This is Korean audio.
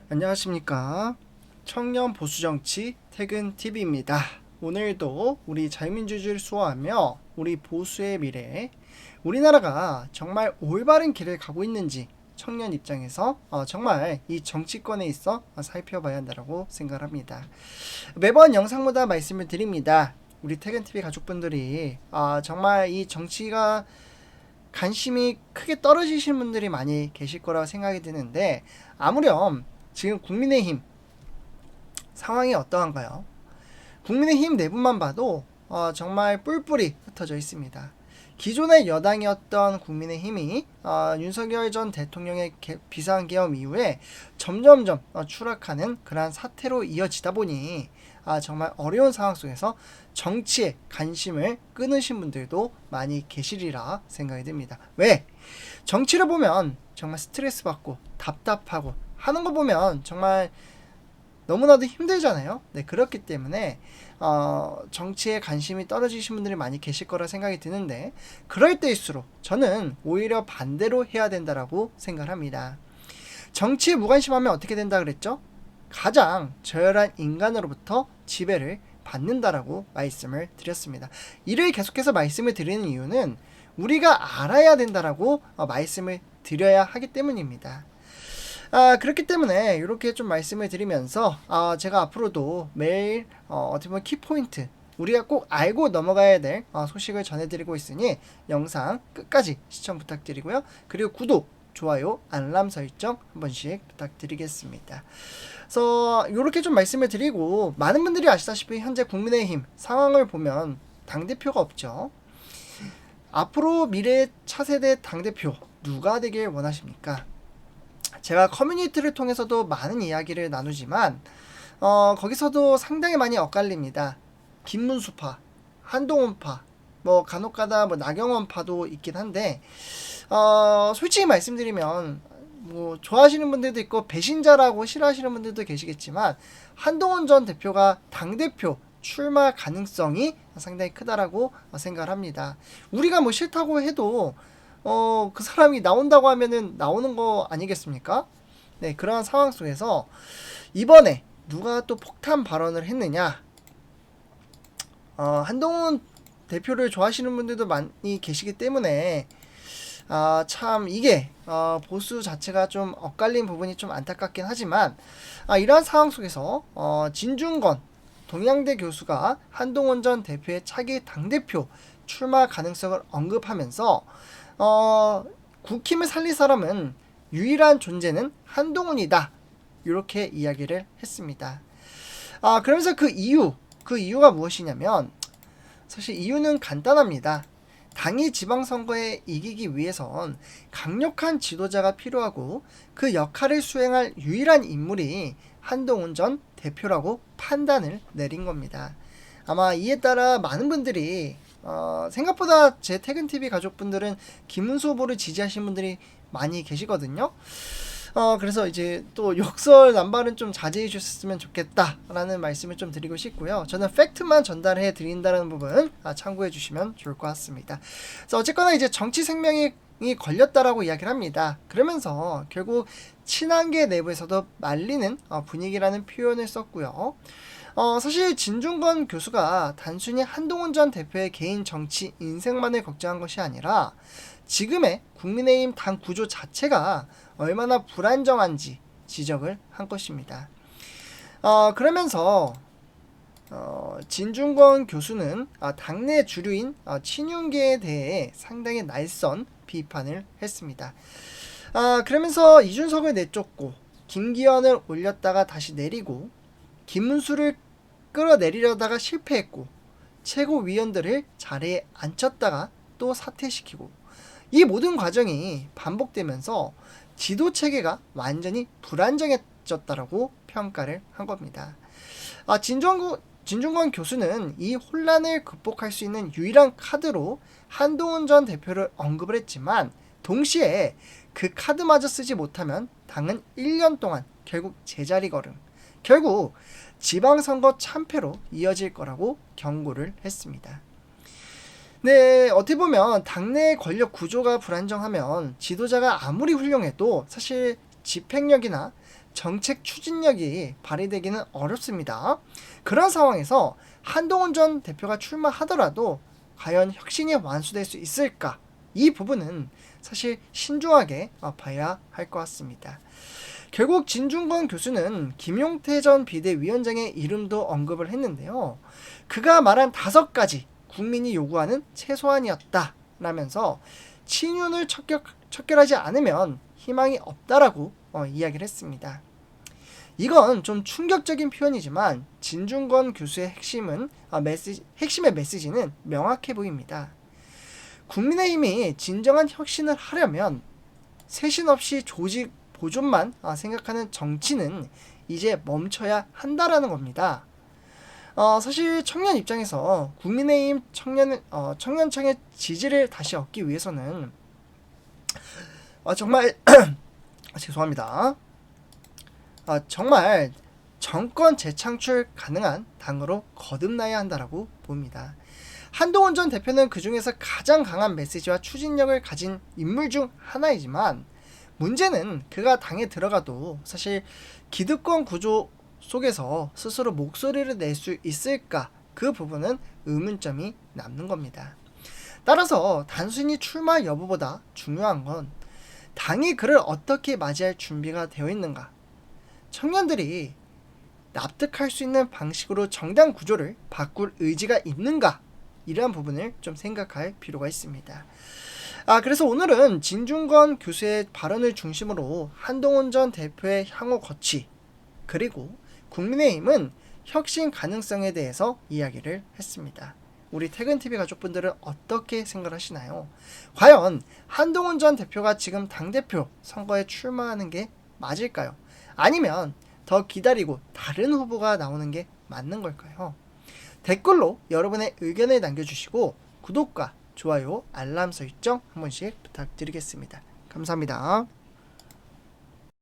안녕하십니까. 청년 보수정치 퇴근TV입니다. 오늘도 우리 자유민주주의를 수호하며 우리 보수의 미래, 우리나라가 정말 올바른 길을 가고 있는지 청년 입장에서 정말 이 정치권에 있어 살펴봐야 한다고 생각합니다. 매번 영상마다 말씀을 드립니다. 우리 퇴근TV 가족분들이 정말 이 정치가 관심이 크게 떨어지시는 분들이 많이 계실 거라고 생각이 드는데, 아무렴 지금 국민의힘 상황이 어떠한가요? 국민의힘 내부만 봐도 정말 뿔뿔이 흩어져 있습니다. 기존의 여당이었던 국민의힘이 윤석열 전 대통령의 비상계엄 이후에 점점점 추락하는 그러한 사태로 이어지다 보니 정말 어려운 상황 속에서 정치에 관심을 끊으신 분들도 많이 계시리라 생각이 듭니다. 왜? 정치를 보면 정말 스트레스 받고 답답하고 하는 거 보면 정말 너무나도 힘들잖아요. 네, 그렇기 때문에 정치에 관심이 떨어지신 분들이 많이 계실 거라 생각이 드는데, 그럴 때일수록 저는 오히려 반대로 해야 된다라고 생각합니다. 정치에 무관심하면 어떻게 된다 그랬죠? 가장 저열한 인간으로부터 지배를 받는다라고 말씀을 드렸습니다. 이를 계속해서 말씀을 드리는 이유는 우리가 알아야 된다라고 말씀을 드려야 하기 때문입니다. 그렇기 때문에 이렇게 좀 말씀을 드리면서 제가 앞으로도 매일 어떻게 보면 키포인트, 우리가 꼭 알고 넘어가야 될 소식을 전해드리고 있으니 영상 끝까지 시청 부탁드리고요. 그리고 구독, 좋아요, 알람 설정 한 번씩 부탁드리겠습니다. 그래서 이렇게 좀 말씀을 드리고, 많은 분들이 아시다시피 현재 국민의힘 상황을 보면 당대표가 없죠. 앞으로 미래 차세대 당대표 누가 되길 원하십니까? 제가 커뮤니티를 통해서도 많은 이야기를 나누지만 거기서도 상당히 많이 엇갈립니다. 김문수파, 한동훈파, 뭐 간혹가다 뭐 나경원파도 있긴 한데 솔직히 말씀드리면 뭐 좋아하시는 분들도 있고 배신자라고 싫어하시는 분들도 계시겠지만, 한동훈 전 대표가 당대표 출마 가능성이 상당히 크다라고 생각을 합니다. 우리가 뭐 싫다고 해도 그 사람이 나온다고 하면은 나오는 거 아니겠습니까? 네, 그러한 상황 속에서 이번에 누가 또 폭탄 발언을 했느냐? 한동훈 대표를 좋아하시는 분들도 많이 계시기 때문에 참 이게 보수 자체가 좀 엇갈린 부분이 좀 안타깝긴 하지만, 이러한 상황 속에서 진중권 동양대 교수가 한동훈 전 대표의 차기 당대표 출마 가능성을 언급하면서 국힘을 살릴 사람은 유일한 존재는 한동훈이다, 이렇게 이야기를 했습니다. 그러면서 그 이유가 무엇이냐면, 사실 이유는 간단합니다. 당이 지방선거에 이기기 위해선 강력한 지도자가 필요하고, 그 역할을 수행할 유일한 인물이 한동훈 전 대표라고 판단을 내린 겁니다. 아마 이에 따라 많은 분들이 생각보다 제 퇴근TV 가족분들은 김문수 후보를 지지하시는 분들이 많이 계시거든요. 그래서 이제 또 욕설 남발은 좀 자제해 주셨으면 좋겠다라는 말씀을 좀 드리고 싶고요. 저는 팩트만 전달해 드린다는 부분 참고해 주시면 좋을 것 같습니다. 그래서 어쨌거나 이제 정치 생명이 걸렸다라고 이야기를 합니다. 그러면서 결국 친한계 내부에서도 말리는 분위기라는 표현을 썼고요. 사실 진중권 교수가 단순히 한동훈 전 대표의 개인 정치 인생만을 걱정한 것이 아니라 지금의 국민의힘 당 구조 자체가 얼마나 불안정한지 지적을 한 것입니다. 그러면서 진중권 교수는 당내 주류인 친윤계에 대해 상당히 날선 비판을 했습니다. 그러면서 이준석을 내쫓고 김기현을 올렸다가 다시 내리고, 김문수를 끌어내리려다가 실패했고, 최고위원들을 자리에 앉혔다가 또 사퇴시키고, 이 모든 과정이 반복되면서 지도체계가 완전히 불안정해졌다라고 평가를 한 겁니다. 진중권 교수는 이 혼란을 극복할 수 있는 유일한 카드로 한동훈 전 대표를 언급을 했지만, 동시에 그 카드마저 쓰지 못하면 당은 1년 동안 결국 제자리 걸음, 결국 지방선거 참패로 이어질 거라고 경고를 했습니다. 네, 어떻게 보면 당내 권력 구조가 불안정하면 지도자가 아무리 훌륭해도 사실 집행력이나 정책 추진력이 발휘되기는 어렵습니다. 그런 상황에서 한동훈 전 대표가 출마하더라도 과연 혁신이 완수될 수 있을까? 이 부분은 사실 신중하게 봐야 할 것 같습니다. 결국 진중권 교수는 김용태 전 비대위원장의 이름도 언급을 했는데요. 그가 말한 5가지 국민이 요구하는 최소한이었다 라면서 친윤을 척결하지 않으면 희망이 없다라고 이야기를 했습니다. 이건 좀 충격적인 표현이지만 진중권 교수의 핵심의 메시지는 명확해 보입니다. 국민의힘이 진정한 혁신을 하려면 쇄신 없이 조직 보존만 생각하는 정치는 이제 멈춰야 한다라는 겁니다. 사실 청년 입장에서 국민의힘 청년층의 지지를 다시 얻기 위해서는 정말 죄송합니다. 정말 정권 재창출 가능한 당으로 거듭나야 한다라고 봅니다. 한동훈 전 대표는 그 중에서 가장 강한 메시지와 추진력을 가진 인물 중 하나이지만 문제는 그가 당에 들어가도 사실 기득권 구조 속에서 스스로 목소리를 낼 수 있을까? 그 부분은 의문점이 남는 겁니다. 따라서 단순히 출마 여부보다 중요한 건 당이 그를 어떻게 맞이할 준비가 되어 있는가? 청년들이 납득할 수 있는 방식으로 정당 구조를 바꿀 의지가 있는가? 이러한 부분을 좀 생각할 필요가 있습니다. 그래서 오늘은 진중권 교수의 발언을 중심으로 한동훈 전 대표의 향후 거취, 그리고 국민의힘은 혁신 가능성에 대해서 이야기를 했습니다. 우리 퇴근TV 가족분들은 어떻게 생각하시나요? 과연 한동훈 전 대표가 지금 당대표 선거에 출마하는 게 맞을까요? 아니면 더 기다리고 다른 후보가 나오는 게 맞는 걸까요? 댓글로 여러분의 의견을 남겨주시고 구독과 좋아요, 알람 설정 한 번씩 부탁드리겠습니다. 감사합니다.